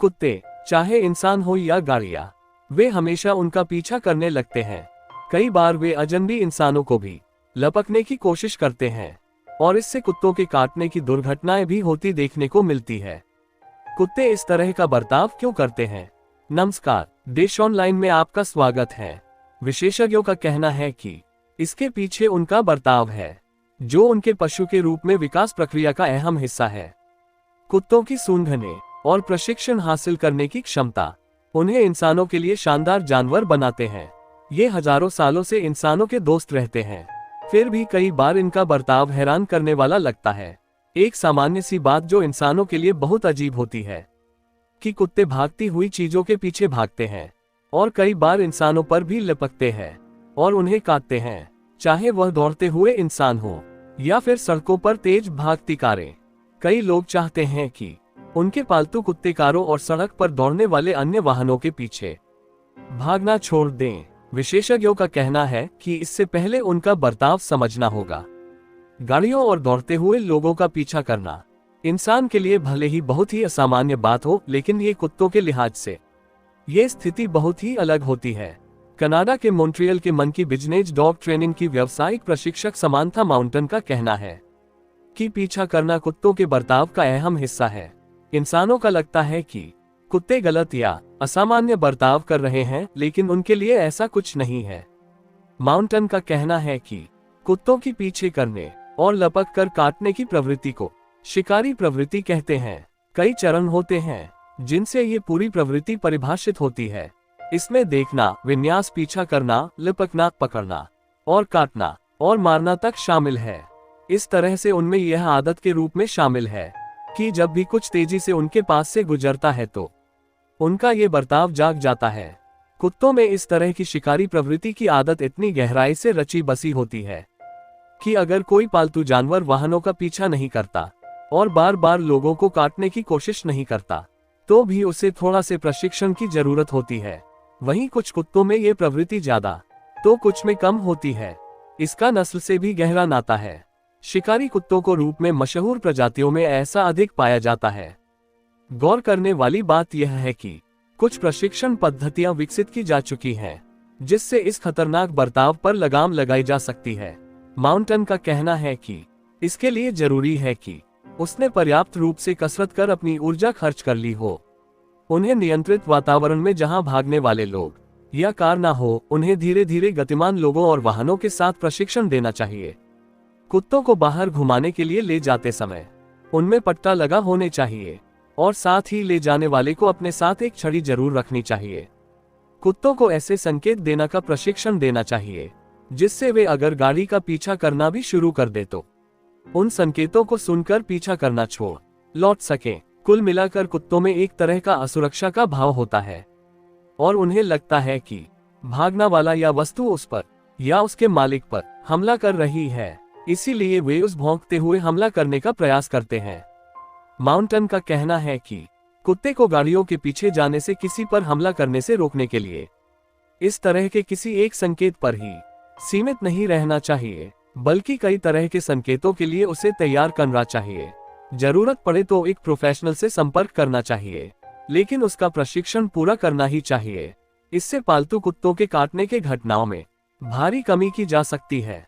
कुत्ते, चाहे इंसान हो या गाड़ियां, वे हमेशा उनका पीछा करने लगते हैं। कई बार वे अजनबी इंसानों को भी लपकने की कोशिश करते हैं और इससे कुत्तों के काटने की दुर्घटनाएं भी होती देखने को मिलती है। कुत्ते इस तरह का बर्ताव क्यों करते हैं? नमस्कार, डिश ऑनलाइन में आपका स्वागत है। विशेषज्ञों का कहना है कि इसके पीछे उनका बर्ताव है, जो उनके पशु के रूप में विकास प्रक्रिया का अहम हिस्सा है। कुत्तों की सूंघने और प्रशिक्षण हासिल करने की क्षमता उन्हें इंसानों के लिए शानदार जानवर बनाते हैं। ये हजारों सालों से इंसानों के दोस्त रहते हैं, फिर भी कई बार इनका बर्ताव हैरान करने वाला लगता है। एक सामान्य सी बात जो इंसानों के लिए बहुत अजीब होती है कि कुत्ते भागती हुई चीजों के पीछे भागते हैं और कई बार इंसानों पर भी लपकते हैं और उन्हें काटते हैं, चाहे वह दौड़ते हुए इंसान हो या फिर सड़कों पर तेज भागती कारें। कई लोग चाहते हैं कि उनके पालतू कुत्ते कारों और सड़क पर दौड़ने वाले अन्य वाहनों के पीछे भागना छोड़ दें। विशेषज्ञों का कहना है कि इससे पहले उनका बर्ताव समझना होगा। गाड़ियों और दौड़ते हुए लोगों का पीछा करना इंसान के लिए भले ही बहुत ही असामान्य बात हो, लेकिन ये कुत्तों के लिहाज से ये स्थिति बहुत ही अलग होती है। कनाडा के मॉन्ट्रियल के मंकी बिजनेस डॉग ट्रेनिंग की व्यावसायिक प्रशिक्षक समांथा माउंटन का कहना है कि पीछा करना कुत्तों के बर्ताव का अहम हिस्सा है। इंसानों का लगता है कि कुत्ते गलत या असामान्य बर्ताव कर रहे हैं, लेकिन उनके लिए ऐसा कुछ नहीं है। माउंटन का कहना है कि कुत्तों की पीछे करने और लपक कर काटने की प्रवृत्ति को शिकारी प्रवृत्ति कहते हैं। कई चरण होते हैं जिनसे ये पूरी प्रवृत्ति परिभाषित होती है। इसमें देखना, विन्यास, पीछा करना, लपकना, पकड़ना और काटना और मारना तक शामिल है। इस तरह से उनमें यह आदत के रूप में शामिल है कि जब भी कुछ तेजी से उनके पास से गुजरता है तो उनका ये बर्ताव जाग जाता है। कुत्तों में इस तरह की शिकारी प्रवृत्ति की आदत इतनी गहराई से रची बसी होती है कि अगर कोई पालतू जानवर वाहनों का पीछा नहीं करता और बार बार लोगों को काटने की कोशिश नहीं करता, तो भी उसे थोड़ा से प्रशिक्षण की जरूरत होती है। वहीं कुछ कुत्तों में ये प्रवृत्ति ज्यादा तो कुछ में कम होती है। इसका नस्ल से भी गहरा नाता है। शिकारी कुत्तों को रूप में मशहूर प्रजातियों में ऐसा अधिक पाया जाता है। गौर करने वाली बात यह है कि कुछ प्रशिक्षण पद्धतियां विकसित की जा चुकी हैं, जिससे इस खतरनाक बर्ताव पर लगाम लगाई जा सकती है। माउंटन का कहना है कि इसके लिए जरूरी है कि उसने पर्याप्त रूप से कसरत कर अपनी ऊर्जा खर्च कर ली हो। उन्हें नियंत्रित वातावरण में जहां भागने वाले लोग या कार ना हो, उन्हें धीरे धीरे गतिमान लोगों और वाहनों के साथ प्रशिक्षण देना चाहिए। कुत्तों को बाहर घुमाने के लिए ले जाते समय उनमें पट्टा लगा होने चाहिए और साथ ही ले जाने वाले को अपने साथ एक छड़ी जरूर रखनी चाहिए। कुत्तों को ऐसे संकेत देना का प्रशिक्षण देना चाहिए जिससे वे अगर गाड़ी का पीछा करना भी शुरू कर दे तो उन संकेतों को सुनकर पीछा करना छोड़ लौट सकें। कुल मिलाकर कुत्तों में एक तरह का असुरक्षा का भाव होता है और उन्हें लगता है कि भागना वाला या वस्तु उस पर या उसके मालिक पर हमला कर रही है, इसीलिए वे उस भौंकते हुए हमला करने का प्रयास करते हैं। माउंटन का कहना है कि कुत्ते को गाड़ियों के पीछे जाने से किसी पर हमला करने से रोकने के लिए इस तरह के किसी एक संकेत पर ही सीमित नहीं रहना चाहिए, बल्कि कई तरह के संकेतों के लिए उसे तैयार करना चाहिए। जरूरत पड़े तो एक प्रोफेशनल से संपर्क करना चाहिए, लेकिन उसका प्रशिक्षण पूरा करना ही चाहिए। इससे पालतू कुत्तों के काटने के घटनाओं में भारी कमी की जा सकती है।